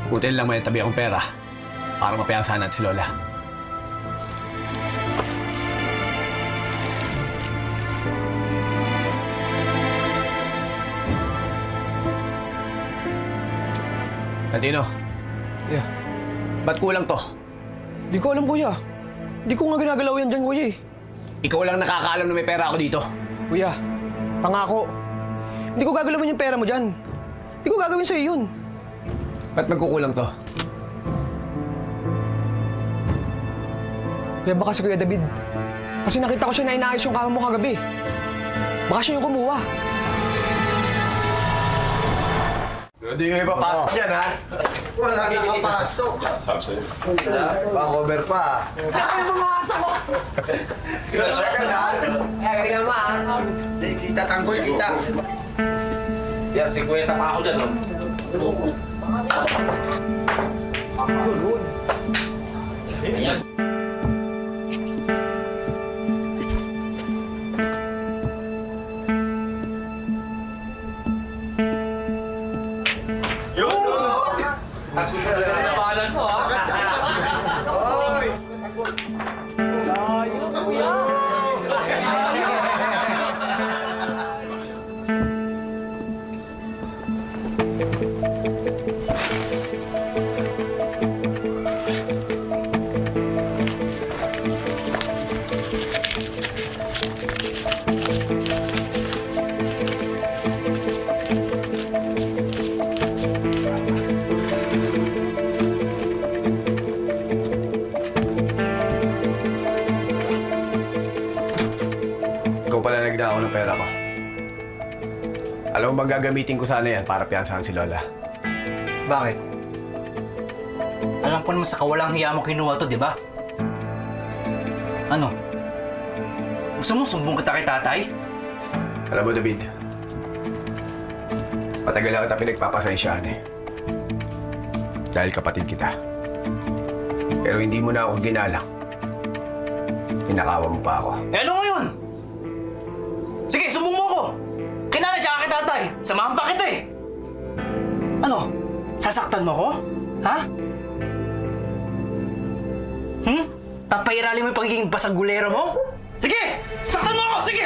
Buti lang may tabi akong pera para mapiyansahan natin si Lola. Tantino, Kuya, ba't kulang to? di ko alam, kuya. Di ko nga ginagalaw yan dyan, kuya eh. Ikaw lang nakakaalam na may pera ako dito. Kuya, pangako. Hindi ko gagalawin yung pera mo dyan. Hindi ko gagawin sa'yo yun. Ba't magkukulang to? Kuya, baka si Kuya David. Kasi nakita ko siya na inaayos yung kama mo kagabi. Baka siya yung kumuha. Hindi kayo papasok dyan, ha? Wala nakapasok. Pa-cover pa. Ay, mga asa ko! Siya ka na. Kaya naman. Kita tanggol, kita. Yan, 50 pa ako dyan, no? Napalan mo, ha? Hoy! Ikaw pala nagdaan ng pera ko. Alam mo bang gagamitin ko sana yan para piyansahan si Lola? Bakit? Alam ko naman sa kawalang hiya mo kinuha to, di ba? Ano? Gusto mo sumbong kita kay tatay? Alam mo, David, matagal na kita pinagpapasensyaan eh. Dahil kapatid kita. Pero hindi mo na ako ginalak. Pinakawa mo pa ako. Eh ano ngayon? Sige, sumbong mo ako! Kinala tsaka kay tatay! Samahan pa kita eh! Ano? Sasaktan mo ko? Ha? Papairali mo yung pagiging basagulero mo? Sige! Saktan mo ako! Sige!